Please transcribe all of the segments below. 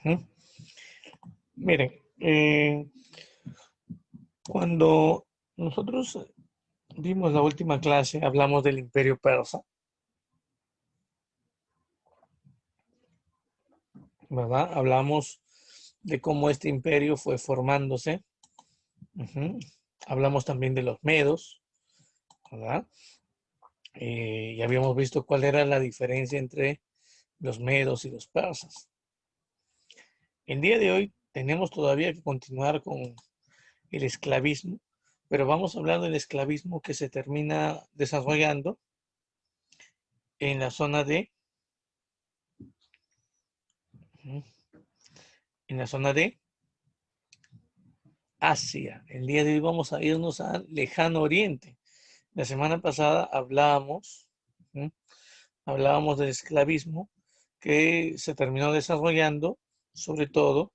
Ujú. Miren, cuando nosotros vimos la última clase, hablamos del Imperio Persa, ¿verdad? Hablamos de cómo este imperio fue formándose. Ujú. Hablamos también de los medos, ¿verdad? Y habíamos visto cuál era la diferencia entre los medos y los persas. El día de hoy tenemos todavía que continuar con el esclavismo, pero vamos a hablar del esclavismo que se termina desarrollando en la zona en la zona de Asia. El día de hoy vamos a irnos al lejano oriente. La semana pasada ¿sí? Hablábamos del esclavismo que se terminó desarrollando sobre todo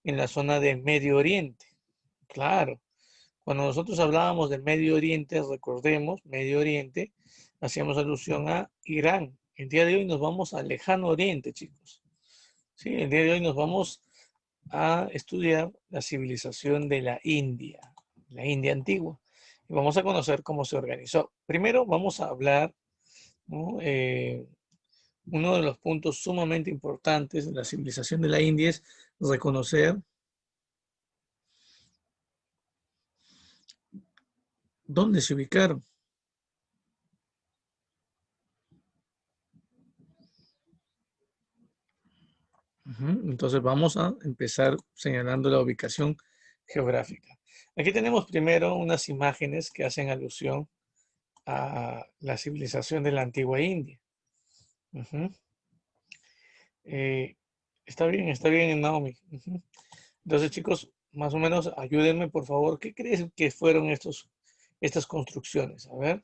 en la zona de Medio Oriente. Claro, cuando nosotros hablábamos del Medio Oriente, recordemos, Medio Oriente, hacíamos alusión a Irán. El día de hoy nos vamos al lejano oriente, chicos. Sí, el día de hoy nos vamos a estudiar la civilización de la India antigua. Y vamos a conocer cómo se organizó. Primero vamos a hablar, ¿no? Uno de los puntos sumamente importantes de la civilización de la India es reconocer dónde se ubicaron. Entonces vamos a empezar señalando la ubicación geográfica. Aquí tenemos primero unas imágenes que hacen alusión a la civilización de la antigua India. Ujú. Eh, está bien, Naomi. Ujú. Entonces, chicos, más o menos ayúdenme, por favor. ¿Qué creen que fueron estas construcciones? A ver,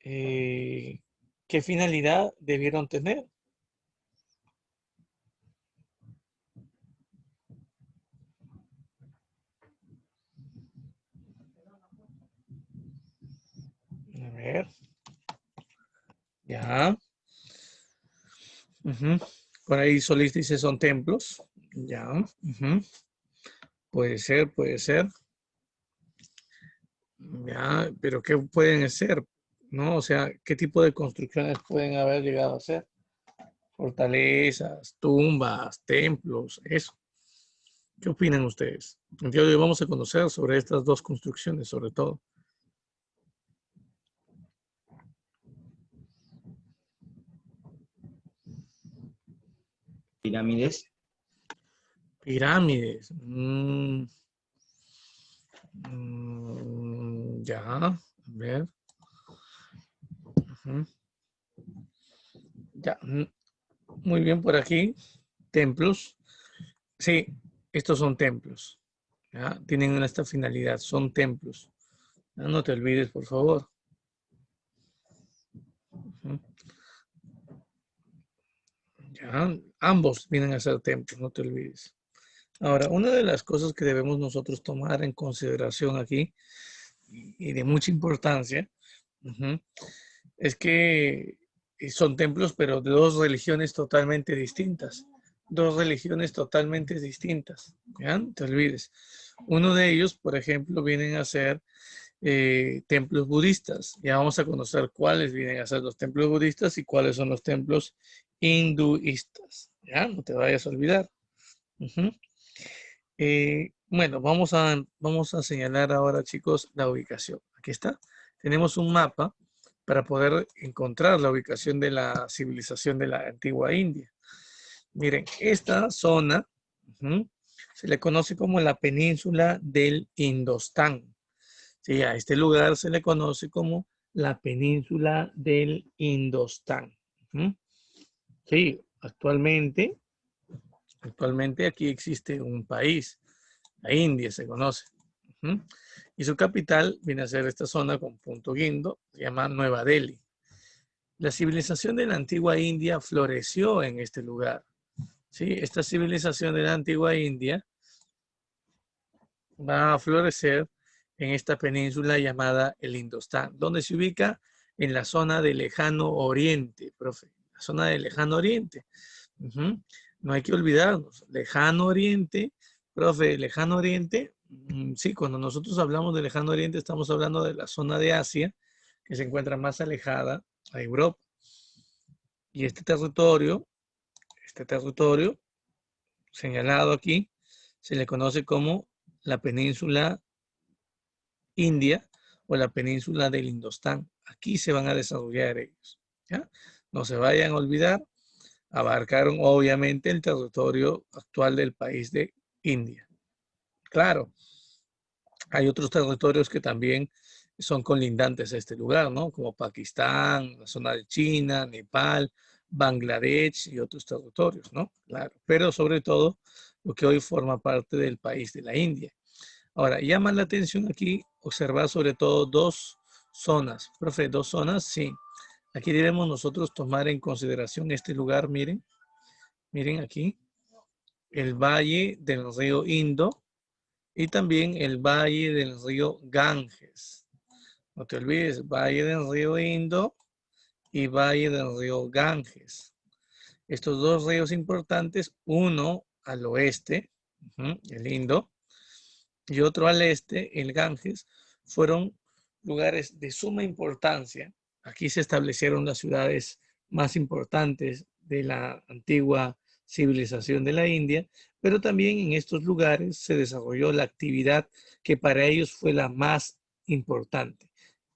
eh, ¿qué finalidad debieron tener? A ver, ya. Ujú. Por ahí Solís dice son templos. Ya. Ujú. Puede ser, puede ser. Ya, pero ¿qué pueden ser? ¿No? O sea, ¿qué tipo de construcciones pueden haber llegado a ser? Fortalezas, tumbas, templos, eso. ¿Qué opinan ustedes? El día de hoy vamos a conocer sobre estas dos construcciones, sobre todo. Pirámides. Pirámides. Ya, a ver. Ujú. Ya, muy bien por aquí. Templos. Sí, estos son templos. ¿Ya? Tienen esta finalidad, son templos. Ya, no te olvides, por favor. Ujú. Ya, ambos vienen a ser templos, no te olvides. Ahora, una de las cosas que debemos nosotros tomar en consideración aquí y de mucha importancia, ujú, es que son templos, pero de dos religiones totalmente distintas. Dos religiones totalmente distintas. ¿Ya? No te olvides. Uno de ellos, por ejemplo, vienen a ser templos budistas. Ya vamos a conocer cuáles vienen a ser los templos budistas y cuáles son los templos hinduistas. Ya, no te vayas a olvidar. Ujú. Bueno, vamos a señalar ahora, chicos, la ubicación. Aquí está. Tenemos un mapa para poder encontrar la ubicación de la civilización de la antigua India. Miren, esta zona se le conoce como la península del Indostán. Sí, a este lugar se le conoce como la península del Indostán. Ujú. Sí, actualmente aquí existe un país, la India se conoce. Ujú. Y su capital viene a ser esta zona con punto guindo, se llama Nueva Delhi. La civilización de la antigua India floreció en este lugar. ¿Sí? Esta civilización de la antigua India va a florecer en esta península llamada el Indostán, donde se ubica en la zona del lejano oriente, profe, la zona del lejano oriente. Ujú. No hay que olvidarnos. Lejano Oriente, profe, Lejano Oriente, sí, cuando nosotros hablamos de Lejano Oriente estamos hablando de la zona de Asia que se encuentra más alejada a Europa. Y este territorio señalado aquí, se le conoce como la península India o la península del Indostán. Aquí se van a desarrollar ellos. ¿Ya? No se vayan a olvidar, abarcaron obviamente el territorio actual del país de India. Claro, hay otros territorios que también son colindantes a este lugar, ¿no? Como Pakistán, la zona de China, Nepal, Bangladesh y otros territorios, ¿no? Claro, pero sobre todo lo que hoy forma parte del país de la India. Ahora, llama la atención aquí observar sobre todo dos zonas. Profe, dos zonas, sí. Aquí debemos nosotros tomar en consideración este lugar, miren, miren aquí, el valle del río Indo y también el valle del río Ganges. No te olvides, valle del río Indo y valle del río Ganges. Estos dos ríos importantes, uno al oeste, el Indo, y otro al este, el Ganges, fueron lugares de suma importancia. Aquí se establecieron las ciudades más importantes de la antigua civilización de la India, pero también en estos lugares se desarrolló la actividad que para ellos fue la más importante.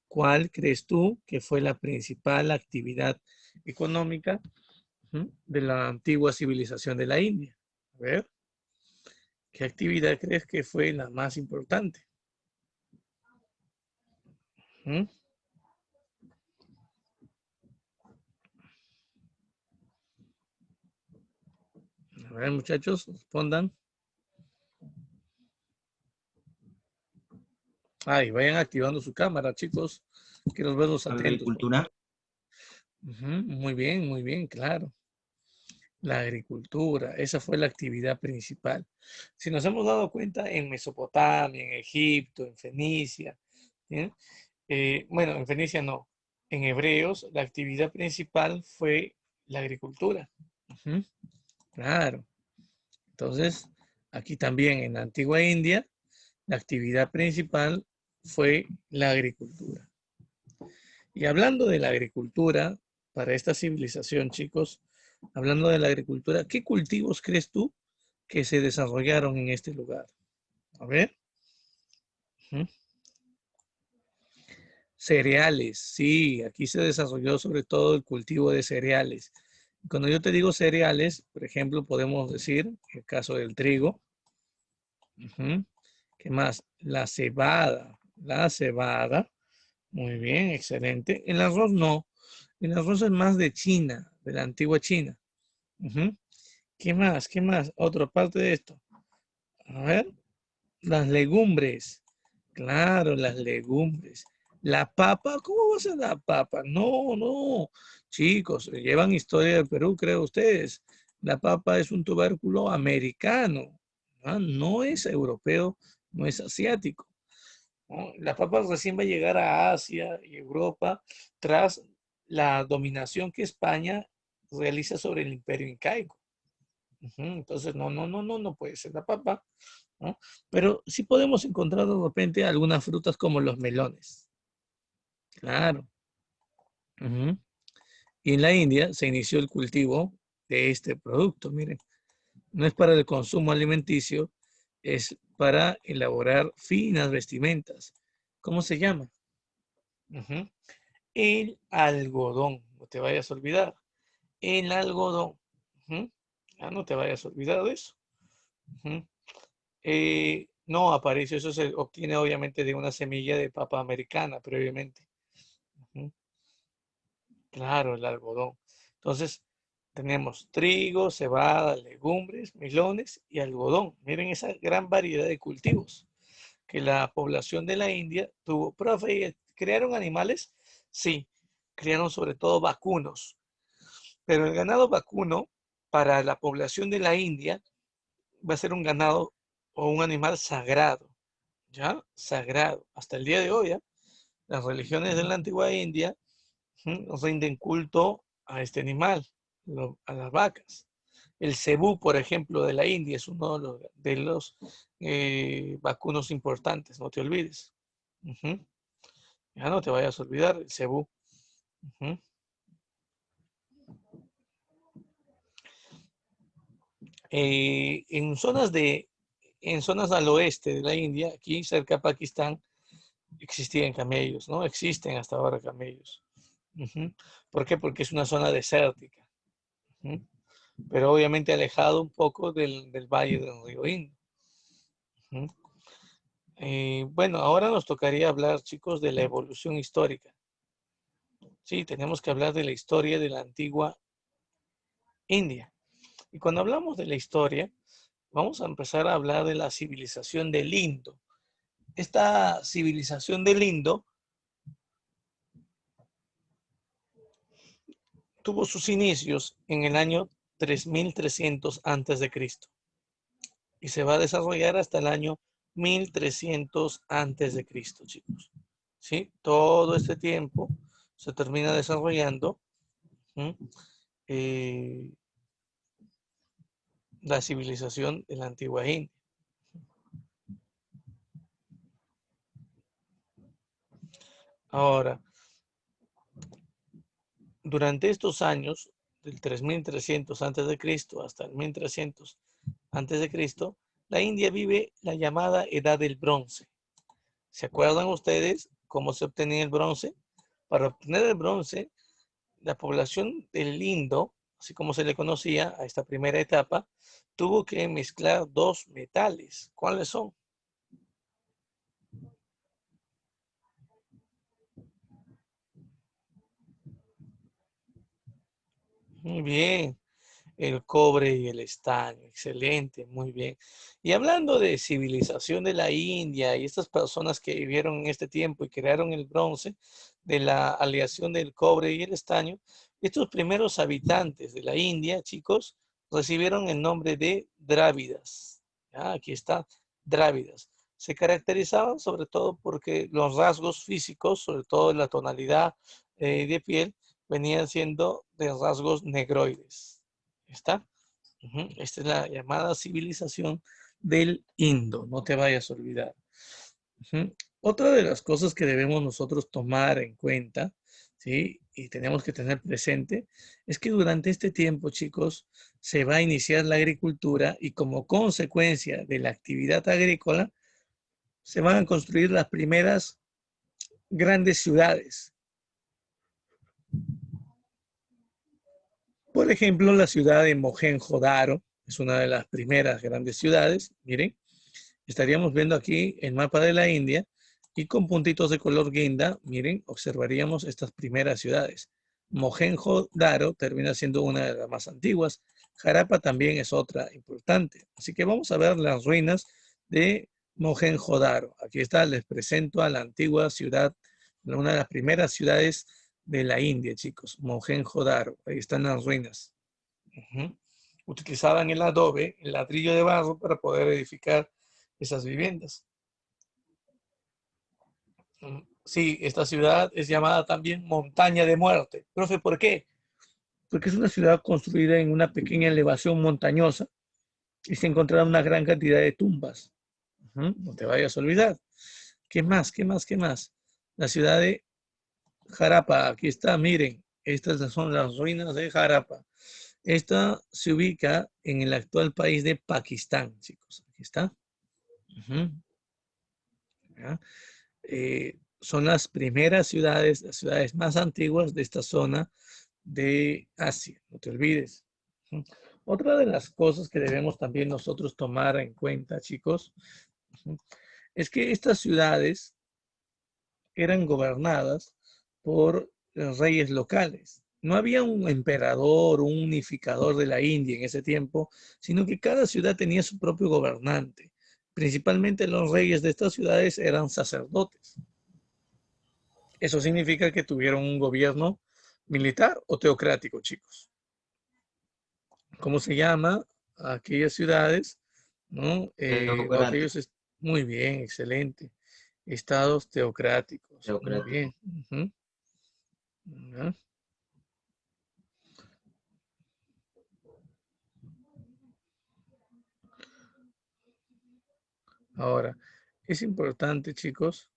¿Cuál crees tú que fue la principal actividad económica de la antigua civilización de la India? A ver, ¿qué actividad crees que fue la más importante? ¿Mm? A ver, muchachos, respondan. Ay, vayan activando su cámara, chicos. Quiero verlos atentos, por Agricultura. favor. Muy bien, claro. La agricultura, esa fue la actividad principal. Si nos hemos dado cuenta, en Mesopotamia, en Egipto, en Fenicia, ¿sí? Bueno, en Fenicia no, en Hebreos, la actividad principal fue la agricultura. Ujú, claro. Entonces, aquí también en la antigua India, la actividad principal fue la agricultura. Y hablando de la agricultura, para esta civilización, chicos, hablando de la agricultura, ¿qué cultivos crees tú que se desarrollaron en este lugar? A ver. Ujú. Cereales, sí, aquí se desarrolló sobre todo el cultivo de cereales. Cuando yo te digo cereales, por ejemplo, podemos decir, en el caso del trigo, ¿qué más? La cebada, muy bien, excelente. El arroz no, el arroz es más de China, de la antigua China. Ujú. ¿Qué más? ¿Qué más? Otra parte de esto. A ver, las legumbres. Claro, las legumbres. La papa, ¿cómo va a ser la papa? No, no. Chicos, llevan historia del Perú, creo ustedes. La papa es un tubérculo americano, ¿ah? No es europeo, no es asiático, ¿no? La papa recién va a llegar a Asia y Europa tras la dominación que España realiza sobre el imperio incaico. Entonces, no puede ser la papa, ¿no? Pero sí podemos encontrar de repente algunas frutas como los melones. Claro. Ujú. Y en la India se inició el cultivo de este producto. Miren, no es para el consumo alimenticio, es para elaborar finas vestimentas. ¿Cómo se llama? Ujú. El algodón. No te vayas a olvidar. El algodón. Ujú. No te vayas a olvidar de eso. Ujú. No aparece, eso se obtiene obviamente de una semilla de papa americana previamente. Ujú. Claro, el algodón. Entonces, tenemos trigo, cebada, legumbres, melones y algodón. Miren esa gran variedad de cultivos que la población de la India tuvo. Profe, ¿crearon animales? Sí, crearon sobre todo vacunos. Pero el ganado vacuno para la población de la India va a ser un ganado o un animal sagrado. ¿Ya? Sagrado. Hasta el día de hoy, ¿ya? Las religiones de la antigua India rinden culto a este animal, a las vacas. El cebú, por ejemplo, de la India es uno de los vacunos importantes, no te olvides. Ujú. Ya no te vayas a olvidar el cebú. Ujú. En zonas al oeste de la India, aquí cerca de Pakistán, existían camellos, ¿no? Existen hasta ahora camellos. Ujú. ¿Por qué? Porque es una zona desértica. Ujú. Pero obviamente alejado un poco del valle del río Indo. Ujú. Bueno, ahora nos tocaría hablar, chicos, de la evolución histórica. Sí, tenemos que hablar de la historia de la antigua India. Y cuando hablamos de la historia, vamos a empezar a hablar de la civilización del Indo. Esta civilización del Indo tuvo sus inicios en el año 3300 antes de Cristo y se va a desarrollar hasta el año 1300 antes de Cristo, chicos. ¿Sí? Todo este tiempo se termina desarrollando eh, la civilización de la antigua India. Ahora, durante estos años, del 3300 antes de Cristo hasta el 1300 antes de Cristo, la India vive la llamada Edad del Bronce. ¿Se acuerdan ustedes cómo se obtenía el bronce? Para obtener el bronce, la población del Indo, así como se le conocía a esta primera etapa, tuvo que mezclar dos metales. ¿Cuáles son? Muy bien, el cobre y el estaño. Excelente, muy bien. Y hablando de civilización de la India y estas personas que vivieron en este tiempo y crearon el bronce, de la aleación del cobre y el estaño, estos primeros habitantes de la India, chicos, recibieron el nombre de Drávidas. ¿Ya? Aquí está, Drávidas. Se caracterizaban sobre todo porque los rasgos físicos, sobre todo la tonalidad de piel, venían siendo de rasgos negroides. ¿Está? Esta es la llamada civilización del Indo, no te vayas a olvidar. Otra de las cosas que debemos nosotros tomar en cuenta, ¿sí? Y tenemos que tener presente, es que durante este tiempo, chicos, se va a iniciar la agricultura y como consecuencia de la actividad agrícola, se van a construir las primeras grandes ciudades. Por ejemplo, la ciudad de Mohenjo-Daro es una de las primeras grandes ciudades. Miren, estaríamos viendo aquí el mapa de la India y con puntitos de color guinda, miren, observaríamos estas primeras ciudades. Mohenjo-Daro termina siendo una de las más antiguas. Harappa también es otra importante. Así que vamos a ver las ruinas de Mohenjo-Daro. Aquí está, les presento a la antigua ciudad, una de las primeras ciudades de la India, chicos. Mohenjo-Daro. Ahí están las ruinas. Ujú. Utilizaban el adobe, el ladrillo de barro para poder edificar esas viviendas. Sí, esta ciudad es llamada también Montaña de Muerte. Profe, ¿por qué? Porque es una ciudad construida en una pequeña elevación montañosa y se encontrará una gran cantidad de tumbas. No te vayas a olvidar. ¿Qué más? ¿Qué más? ¿Qué más? La ciudad de Jarapa. Aquí está, miren. Estas son las ruinas de Jarapa. Esta se ubica en el actual país de Pakistán, chicos. Aquí está. Ujú. ¿Ya? Son las primeras ciudades, las ciudades más antiguas de esta zona de Asia, no te olvides. Ujú. Otra de las cosas que debemos también nosotros tomar en cuenta, chicos, ujú, es que estas ciudades eran gobernadas por reyes locales. No había un emperador, un unificador de la India en ese tiempo, sino que cada ciudad tenía su propio gobernante. Principalmente los reyes de estas ciudades eran sacerdotes. Eso significa que tuvieron un gobierno militar o teocrático, chicos. ¿Cómo se llama? Aquellas ciudades, ¿no? O Teocrático, aquellos, muy bien, excelente. Estados teocráticos, muy teocrático. bien. Ujú. ¿Ya? Ahora, es importante, chicos,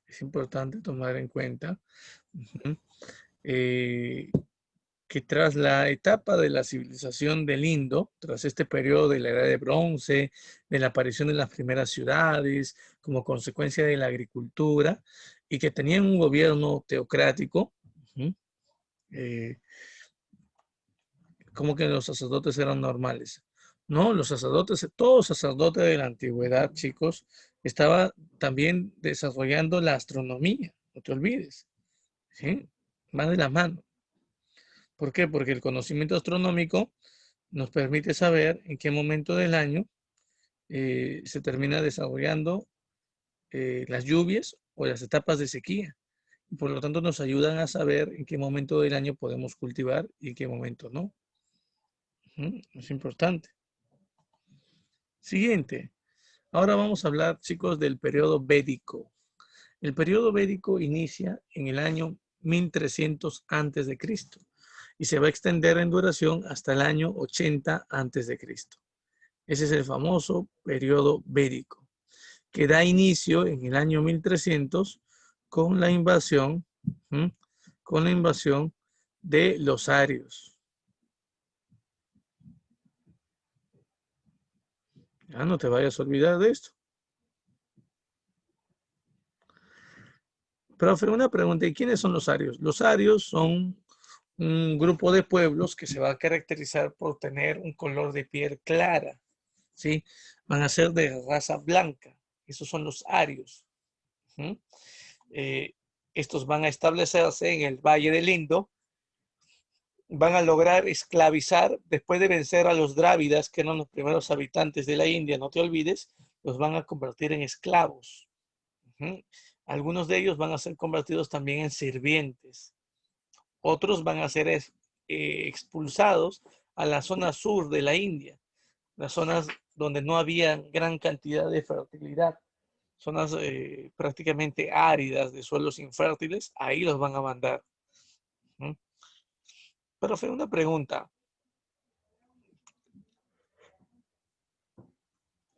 es importante tomar en cuenta ujú, eh, que tras la etapa de la civilización del Indo, tras este periodo de la Edad de Bronce, de la aparición de las primeras ciudades, como consecuencia de la agricultura, y que tenían un gobierno teocrático, ujú, eh, como que los sacerdotes eran normales. No, los sacerdotes, todo sacerdote de la antigüedad, chicos, estaba también desarrollando la astronomía, no te olvides, ¿sí? Va de la mano. ¿Por qué? Porque el conocimiento astronómico nos permite saber en qué momento del año se termina desarrollando las lluvias o las etapas de sequía. Y por lo tanto nos ayudan a saber en qué momento del año podemos cultivar y en qué momento no. Es importante. Siguiente. Ahora vamos a hablar, chicos, del periodo védico. El periodo védico inicia en el año 1300 antes de Cristo y se va a extender en duración hasta el año 80 antes de Cristo. Ese es el famoso periodo védico, que da inicio en el año 1300 con la invasión, ¿m? Con la invasión de los arios. Ya no te vayas a olvidar de esto. Profe, una pregunta, ¿y quiénes son los arios? Los arios son un grupo de pueblos que se va a caracterizar por tener un color de piel clara, ¿sí? Van a ser de raza blanca. Esos son los arios. ¿Mm? Eh, Estos van a establecerse en el Valle del Indo, van a lograr esclavizar, después de vencer a los drávidas, que eran los primeros habitantes de la India, no te olvides, los van a convertir en esclavos. ¿Mm? Algunos de ellos van a ser convertidos también en sirvientes. Otros van a ser expulsados a la zona sur de la India, las zonas donde no había gran cantidad de fertilidad, zonas prácticamente áridas de suelos infértiles, ahí los van a mandar. ¿Mm? Pero fue una pregunta.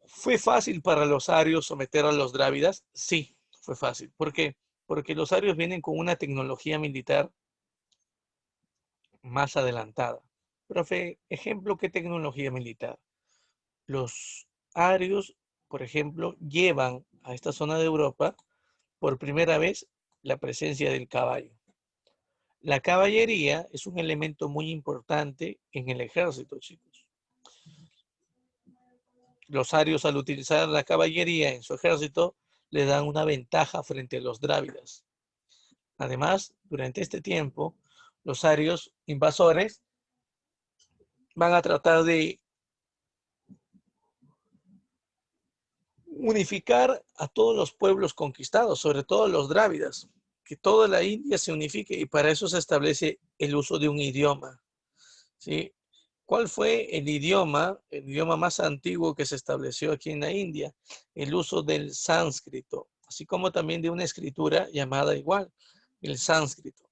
¿Fue fácil para los arios someter a los drávidas? Sí, fue fácil. ¿Por qué? Porque los arios vienen con una tecnología militar más adelantada. Profe, ejemplo, ¿qué tecnología militar? Los arios, por ejemplo, llevan a esta zona de Europa por primera vez la presencia del caballo. La caballería es un elemento muy importante en el ejército, chicos. Los arios, al utilizar la caballería en su ejército, le dan una ventaja frente a los drávidas. Además, durante este tiempo, los arios invasores van a tratar de unificar a todos los pueblos conquistados, sobre todo los drávidas, que toda la India se unifique, y para eso se establece el uso de un idioma, ¿sí? ¿Cuál fue el idioma más antiguo que se estableció aquí en la India? El uso del sánscrito, así como también de una escritura llamada igual, el sánscrito.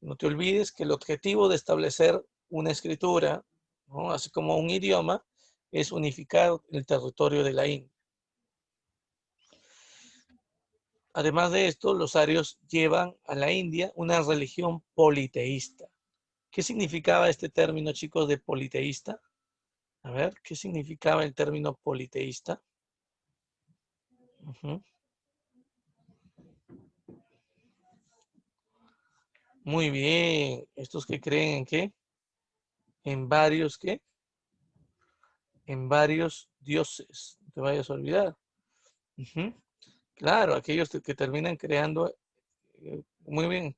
No te olvides que el objetivo de establecer una escritura, ¿no?, así como un idioma, es unificar el territorio de la India. Además de esto, los arios llevan a la India una religión politeísta. ¿Qué significaba este término, chicos, de politeísta? A ver, ¿qué significaba el término politeísta? Ujú. Muy bien. ¿Estos que creen en qué? En varios, ¿qué? En varios dioses. No te vayas a olvidar. Ujú. Claro, aquellos que terminan creando, muy bien,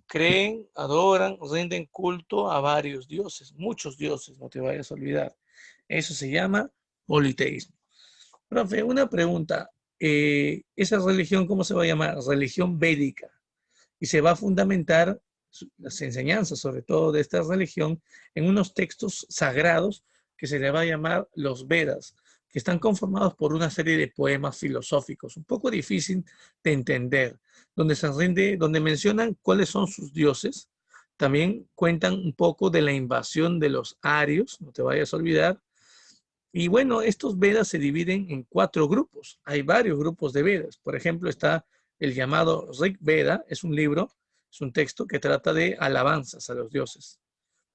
creen, adoran, rinden culto a varios dioses, muchos dioses, no te vayas a olvidar. Eso se llama politeísmo. Profe, una pregunta. ¿Esa religión cómo se va a llamar? Religión védica. Y se va a fundamentar las enseñanzas, sobre todo de esta religión, en unos textos sagrados que se le va a llamar los Vedas, que están conformados por una serie de poemas filosóficos, un poco difícil de entender, donde se rinde, donde mencionan cuáles son sus dioses. También cuentan un poco de la invasión de los arios, no te vayas a olvidar, Y bueno, estos Vedas se dividen en 4 grupos. Hay varios grupos de Vedas. Por ejemplo, está el llamado Rig Veda, es un libro, es un texto que trata de alabanzas a los dioses.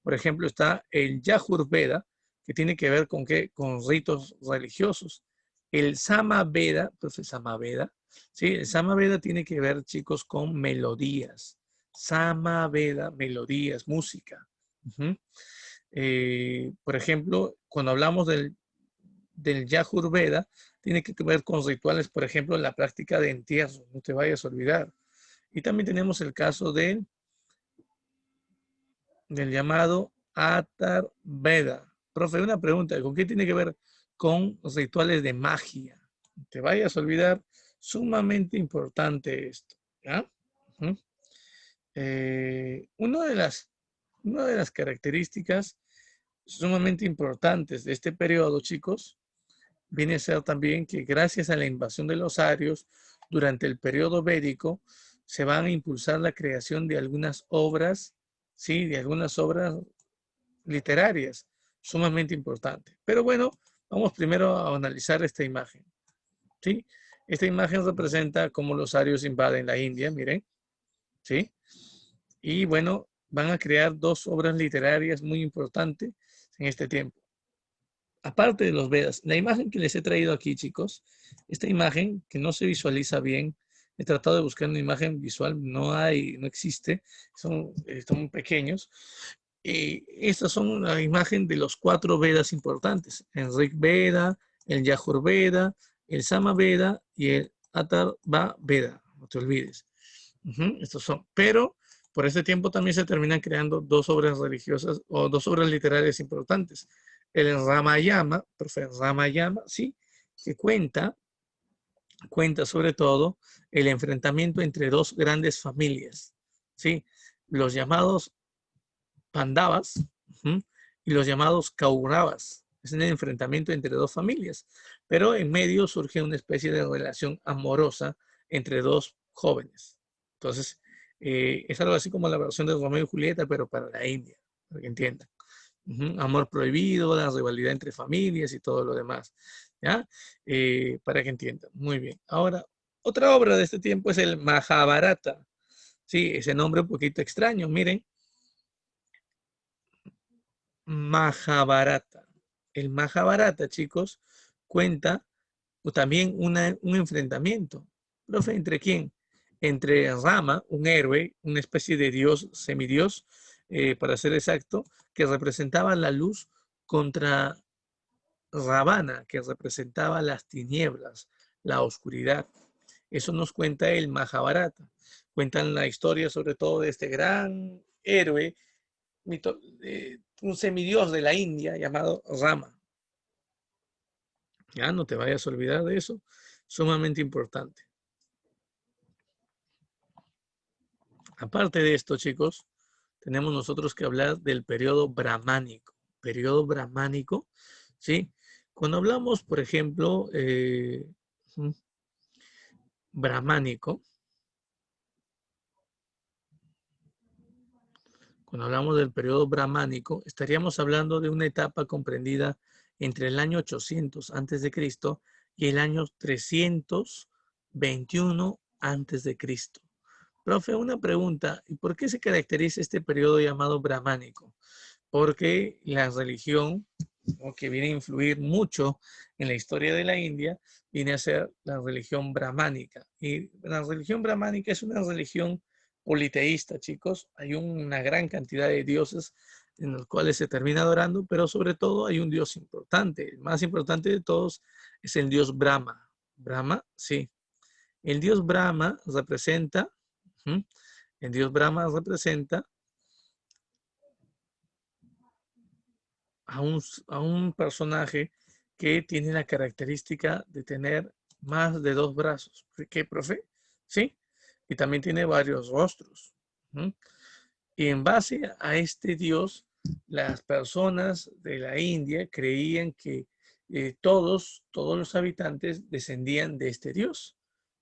Por ejemplo, está el Yajur Veda, que tiene que ver con qué, con ritos religiosos. El Sama Veda, pues el Sama Veda, sí, el Sama Veda tiene que ver, chicos, con melodías. Sama Veda, melodías, música. Ujú. Por ejemplo, cuando hablamos del Yajur Veda, tiene que ver con rituales, por ejemplo, la práctica de entierro, no te vayas a olvidar. Y también tenemos el caso del llamado Atar Veda. Profe, una pregunta, ¿con qué tiene que ver con los rituales de magia? No te vayas a olvidar, sumamente importante esto, ¿ya? Ujú. Eh, una de las, una de las características sumamente importantes de este periodo, chicos, viene a ser también que gracias a la invasión de los arios durante el periodo védico se van a impulsar la creación de algunas obras, sí, de algunas obras literarias, sumamente importantes. Pero bueno, vamos primero a analizar esta imagen, ¿sí? Esta imagen representa cómo los arios invaden la India, miren, ¿sí? Y bueno, van a crear 2 obras literarias muy importantes en este tiempo. Aparte de los Vedas, la imagen que les he traído aquí, chicos, esta imagen que no se visualiza bien, he tratado de buscar una imagen visual, no hay, no existe, son pequeños. Estas son la imagen de los 4 Vedas importantes, el Rig Veda, el Yajur Veda, el Sama Veda y el Atharva Veda, no te olvides. Estos son, pero por este tiempo también se terminan creando 2 obras religiosas o 2 obras literarias importantes. El Ramayana, profe, Ramayana, sí, que cuenta sobre todo el enfrentamiento entre 2 grandes familias, ¿sí? Los llamados Pandavas y los llamados Kauravas. Es un enfrentamiento entre 2 familias, pero en medio surge una especie de relación amorosa entre 2 jóvenes. Entonces, es algo así como la versión de Romeo y Julieta, pero para la India, para que entiendan. Amor prohibido, la rivalidad entre familias y todo lo demás. ¿Ya? Para que entiendan. Muy bien. Ahora, otra obra de este tiempo es el Mahabharata. Sí, ese nombre un poquito extraño. Miren, Mahabharata. El Mahabharata, chicos, cuenta también un enfrentamiento. ¿Profe, entre quién? Entre Rama, un héroe, una especie de dios, semidios, para ser exacto, que representaba la luz contra Ravana, que representaba las tinieblas, la oscuridad. Eso nos cuenta el Mahabharata. Cuentan la historia sobre todo de este gran héroe, un semidios de la India llamado Rama. Ya no te vayas a olvidar de eso, sumamente importante. Aparte de esto, chicos, tenemos nosotros que hablar del periodo brahmánico. Periodo brahmánico, ¿sí? Cuando hablamos, por ejemplo, brahmánico, cuando hablamos del periodo brahmánico, estaríamos hablando de una etapa comprendida entre el año 800 antes de Cristo y el año 321 antes de Cristo. Profe, una pregunta, ¿y por qué se caracteriza este periodo llamado brahmánico? Porque la religión, ¿no?, que viene a influir mucho en la historia de la India, viene a ser la religión brahmánica. Y la religión brahmánica es una religión politeísta, chicos. Hay una gran cantidad de dioses en los cuales se termina adorando, pero sobre todo hay un dios importante. El más importante de todos es el dios Brahma. Brahma, sí. El dios Brahma representa, el dios Brahma representa a un personaje que tiene la característica de tener más de 2 brazos. ¿Qué, profe? Sí. Y también tiene varios rostros. Y en base a este dios, las personas de la India creían que todos los habitantes descendían de este dios,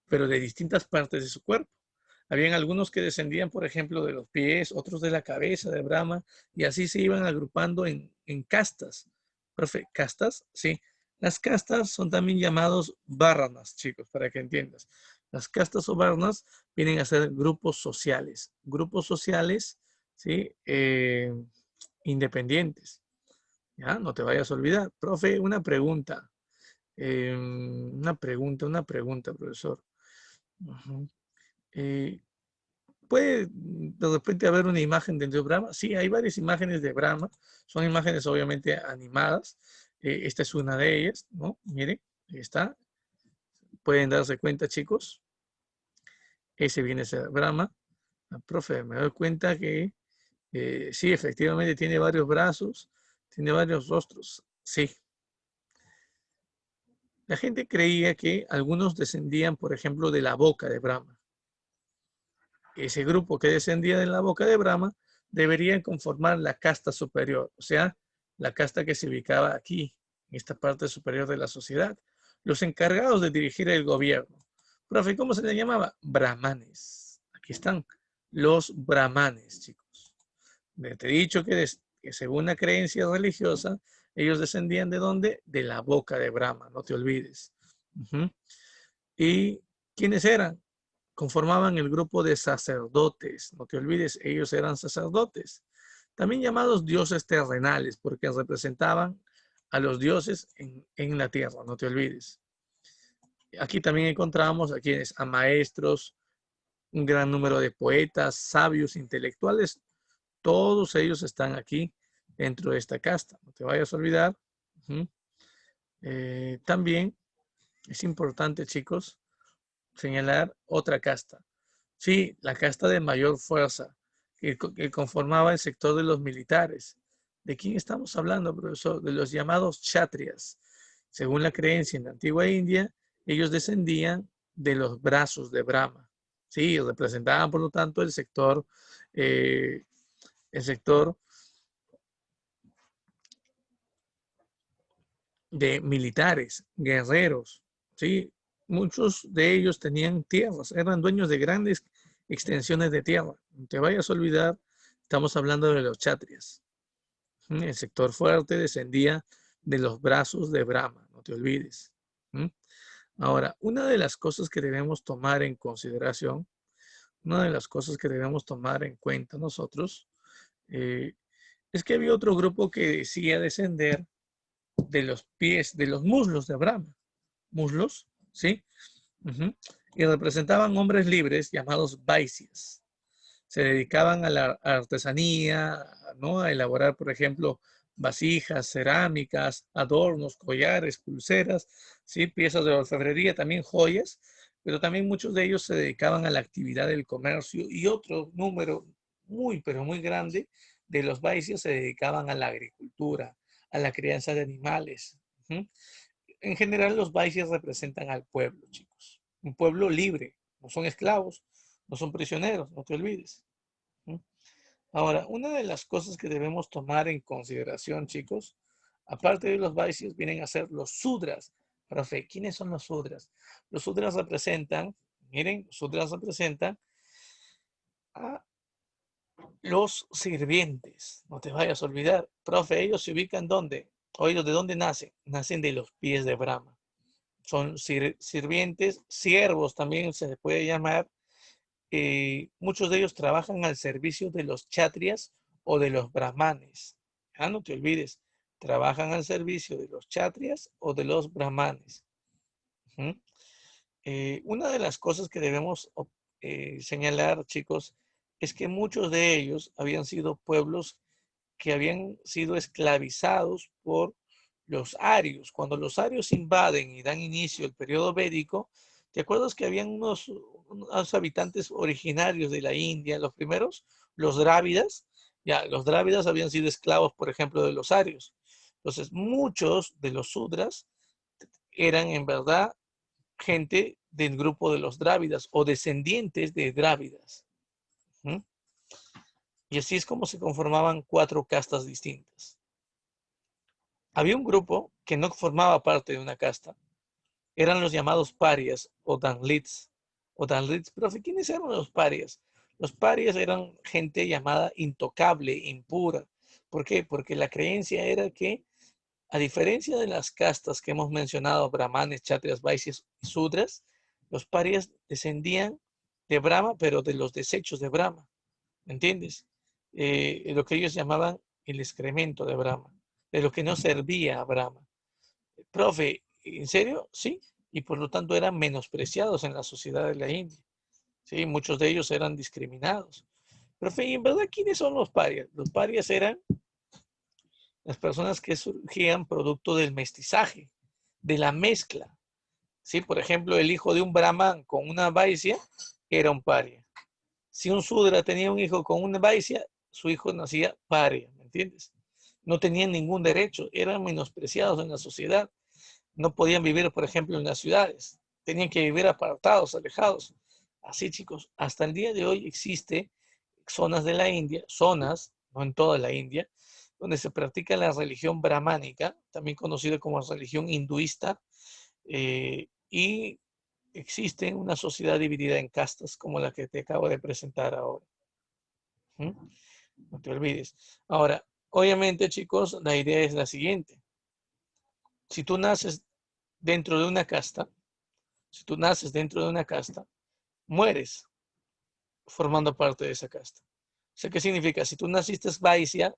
pero de distintas partes de su cuerpo. Habían algunos que descendían, por ejemplo, de los pies, otros de la cabeza de Brahma, y así se iban agrupando en castas, Profe, ¿castas? Sí. Las castas son también llamados varnas, chicos, para que entiendas. Las castas o varnas vienen a ser grupos sociales. Grupos sociales, ¿sí? Independientes. ¿Ya? No te vayas a olvidar. Profe, una pregunta, profesor. Ujú. Eh, ¿Puede de repente haber una imagen dentro de Brahma? Sí, hay varias imágenes de Brahma. Son imágenes obviamente animadas. Esta es una de ellas, ¿no? Miren, ahí está. Pueden darse cuenta, chicos. Ese viene a ser Brahma. Ah, profe, me doy cuenta que sí, efectivamente tiene varios brazos, tiene varios rostros. Sí. La gente creía que algunos descendían, por ejemplo, de la boca de Brahma. Ese grupo que descendía de la boca de Brahma deberían conformar la casta superior, o sea, la casta que se ubicaba aquí, en esta parte superior de la sociedad, los encargados de dirigir el gobierno. Profe, ¿cómo se le llamaba? Brahmanes. Aquí están, los brahmanes, chicos. Te he dicho que según la creencia religiosa, ellos descendían de dónde? De la boca de Brahma, no te olvides. Ujú. ¿Y quiénes eran? Conformaban el grupo de sacerdotes. No te olvides, ellos eran sacerdotes. También llamados dioses terrenales, porque representaban a los dioses en la tierra, no te olvides. Aquí también encontramos a quienes, a maestros, un gran número de poetas, sabios, intelectuales, todos ellos están aquí dentro de esta casta. No te vayas a olvidar. También es importante, chicos, señalar otra casta. Sí, la casta de mayor fuerza que conformaba el sector de los militares. ¿De quién estamos hablando, profesor? De los llamados chatrias. Según la creencia en la antigua India, ellos descendían de los brazos de Brahma. Sí, representaban, por lo tanto, eh, el sector de militares, guerreros. Sí, muchos de ellos tenían tierras, eran dueños de grandes extensiones de tierra. No te vayas a olvidar, estamos hablando de los chatrias. El sector fuerte descendía de los brazos de Brahma, no te olvides. Ahora, una de las cosas que debemos tomar en consideración, una de las cosas que debemos tomar en cuenta nosotros, eh, es que había otro grupo que decía descender de los pies, de los muslos de Brahma. Muslos, ¿sí? Y representaban hombres libres llamados vaisyas. Se dedicaban a la artesanía, ¿no? A elaborar, por ejemplo, vasijas, cerámicas, adornos, collares, pulseras, ¿sí? Piezas de orfebrería, también joyas, pero también muchos de ellos se dedicaban a la actividad del comercio y otro número muy, pero muy grande de los vaisyas se dedicaban a la agricultura, a la crianza de animales. En general, los vaisyas representan al pueblo, chicos. Un pueblo libre, no son esclavos, no son prisioneros, no te olvides. Ahora, una de las cosas que debemos tomar en consideración, chicos, aparte de los vaisyas, vienen a ser los sudras. Profe, ¿quiénes son los sudras? Los sudras representan, miren, los sudras representan a los sirvientes. No te vayas a olvidar. Profe, ellos se ubican ¿dónde? ¿O ellos de dónde nacen? Nacen de los pies de Brahma. Son sirvientes, siervos también se les puede llamar. Muchos de ellos trabajan al servicio de los chatrias o de los brahmanes. Ya no te olvides, trabajan al servicio de los chatrias o de los brahmanes. Una de las cosas que debemos señalar, chicos, es que muchos de ellos habían sido pueblos que habían sido esclavizados por los arios. Cuando los arios invaden y dan inicio al periodo védico, ¿te acuerdas que habían unos habitantes originarios de la India, los primeros, los drávidas? Ya, los drávidas habían sido esclavos, por ejemplo, de los arios. Entonces, muchos de los sudras eran en verdad gente del grupo de los drávidas o descendientes de drávidas. Y así es como se conformaban cuatro castas distintas. Había un grupo que no formaba parte de una casta. Eran los llamados parias o danlits. O danlits, profe, ¿quiénes eran los parias? Los parias eran gente llamada intocable, impura. ¿Por qué? Porque la creencia era que A diferencia de las castas que hemos mencionado, brahmanes, kshatriyas, vaisyas y sudras, los parias descendían de Brahma, pero de los desechos de Brahma, ¿me entiendes? Lo que ellos llamaban el excremento de Brahma, de lo que no servía a Brahma. Profe, ¿en serio? Sí, y por lo tanto eran menospreciados en la sociedad de la India. Sí, muchos de ellos eran discriminados. Profe, ¿y en verdad quiénes son los parias? Los parias eran las personas que surgían producto del mestizaje, de la mezcla. ¿Sí? Por ejemplo, el hijo de un brahman con una vaisya era un paria. Si un sudra tenía un hijo con una vaisya, su hijo nacía paria, ¿me entiendes? No tenían ningún derecho, eran menospreciados en la sociedad. No podían vivir, por ejemplo, en las ciudades. Tenían que vivir apartados, alejados. Así, chicos, hasta el día de hoy existe zonas de la India, zonas, no en toda la India, donde se practica la religión brahmánica, también conocida como religión hinduista, y existe una sociedad dividida en castas como la que te acabo de presentar ahora. ¿Mm? No te olvides. Ahora, obviamente, chicos, la idea es la siguiente. Si tú naces dentro de una casta, si tú naces dentro de una casta, mueres formando parte de esa casta. O sea, ¿qué significa? Si tú naciste Vaisya,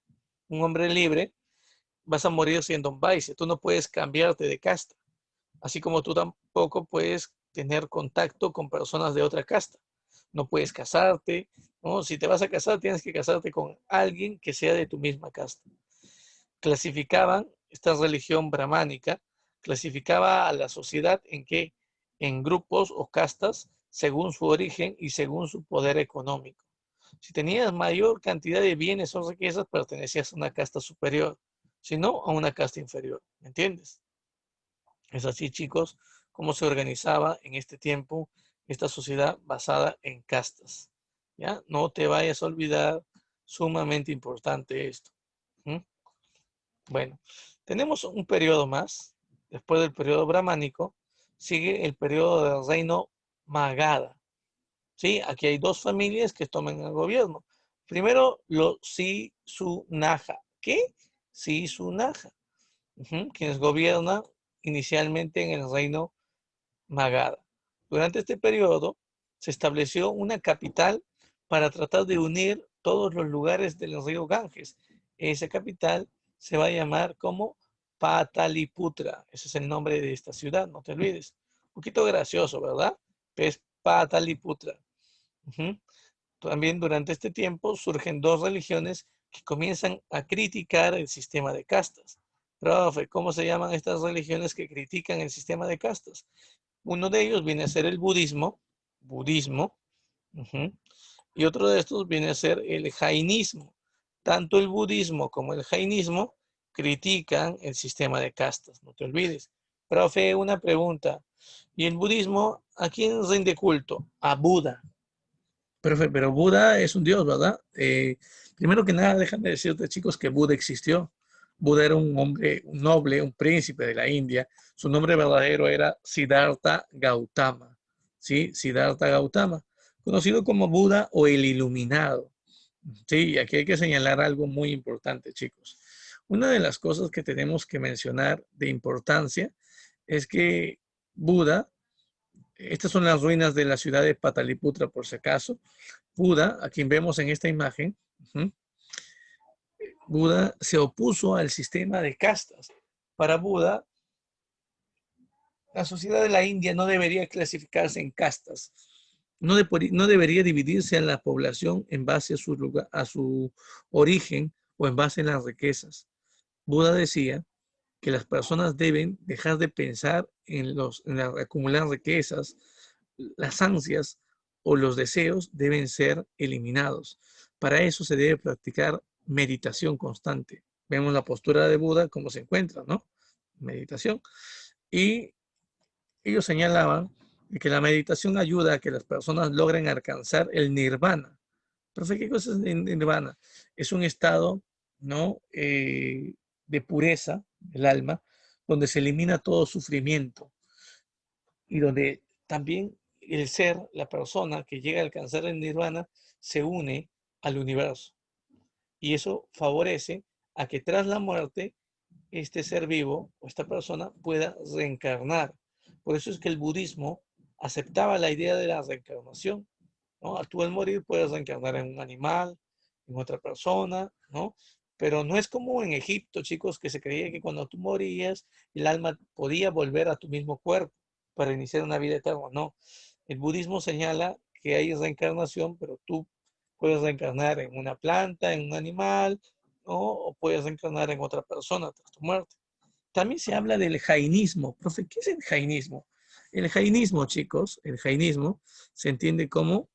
un hombre libre, vas a morir siendo un Vaisya. Tú no puedes cambiarte de casta. Así como tú tampoco puedes tener contacto con personas de otra casta. No puedes casarte, ¿no? Si te vas a casar, tienes que casarte con alguien que sea de tu misma casta. Clasificaban esta religión brahmánica, clasificaba a la sociedad en qué, en grupos o castas según su origen y según su poder económico. Si tenías mayor cantidad de bienes o riquezas, pertenecías a una casta superior, si no, a una casta inferior. ¿Me entiendes? Es así, chicos, cómo se organizaba en este tiempo esta sociedad basada en castas. ¿Ya? No te vayas a olvidar, sumamente importante esto. ¿Mm? Bueno, tenemos un periodo más. Después del periodo brahmánico, sigue el periodo del reino Magadha. ¿Sí? Aquí hay dos familias que toman el gobierno. Primero, los Sisunaja. ¿Qué? Sisunaja. Quienes gobiernan inicialmente en el reino Magadha. Durante este periodo se estableció una capital para tratar de unir todos los lugares del río Ganges. Esa capital se va a llamar como Pataliputra. Ese es el nombre de esta ciudad, no te olvides. Un poquito gracioso, ¿verdad? Es Pataliputra. Ujú. También durante este tiempo surgen dos religiones que comienzan a criticar el sistema de castas. Profe, ¿cómo se llaman estas religiones que critican el sistema de castas? Uno de ellos viene a ser el budismo, ujú, y otro de estos viene a ser el jainismo. Tanto el budismo como el jainismo critican el sistema de castas, no te olvides. Profe, una pregunta. ¿Y el budismo a quién rinde culto? A Buda. Pero Buda es un dios, ¿verdad? Primero que nada, déjame decirte, chicos, que Buda existió. Buda era un hombre, un noble, un príncipe de la India. Su nombre verdadero era Siddhartha Gautama. ¿Sí? Siddhartha Gautama, conocido como Buda o el Iluminado. Sí, y aquí hay que señalar algo muy importante, chicos. Una de las cosas que tenemos que mencionar de importancia es que Buda, estas son las ruinas de la ciudad de Pataliputra, por si acaso. Buda, a quien vemos en esta imagen, Buda se opuso al sistema de castas. Para Buda, la sociedad de la India no debería clasificarse en castas. No debería dividirse a la población en base a su, lugar, a su origen o en base a las riquezas. Buda decía que las personas deben dejar de pensar en acumular riquezas, las ansias o los deseos deben ser eliminados. Para eso se debe practicar meditación constante. Vemos la postura de Buda, cómo se encuentra, ¿no? Meditación. Y ellos señalaban que la meditación ayuda a que las personas logren alcanzar el nirvana. Entonces, ¿qué cosa es el nirvana? Es un estado, ¿no? De pureza del alma, donde se elimina todo sufrimiento y donde también el ser, la persona que llega a alcanzar el nirvana, se une al universo. Y eso favorece a que tras la muerte este ser vivo o esta persona pueda reencarnar. Por eso es que el budismo aceptaba la idea de la reencarnación, ¿no? Tú al morir puedes reencarnar en un animal, en otra persona, ¿no? Pero no es como en Egipto, chicos, que se creía que cuando tú morías, el alma podía volver a tu mismo cuerpo para iniciar una vida eterna. No. El budismo señala que hay reencarnación, pero tú puedes reencarnar en una planta, en un animal, ¿no? O puedes reencarnar en otra persona tras tu muerte. También se habla del jainismo. Profe, ¿qué es el jainismo? El jainismo, chicos, el jainismo se entiende como,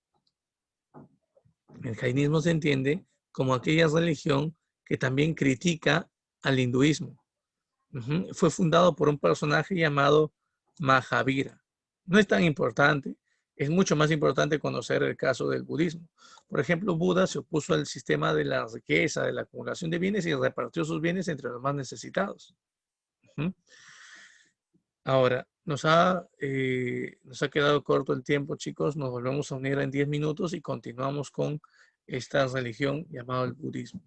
el jainismo se entiende como aquella religión que también critica al hinduismo. Fue fundado por un personaje llamado Mahavira. No es tan importante, es mucho más importante conocer el caso del budismo. Por ejemplo, Buda se opuso al sistema de la riqueza, de la acumulación de bienes y repartió sus bienes entre los más necesitados. Ahora, nos ha quedado corto el tiempo, chicos. Nos volvemos a unir en 10 minutos y continuamos con esta religión llamada el budismo.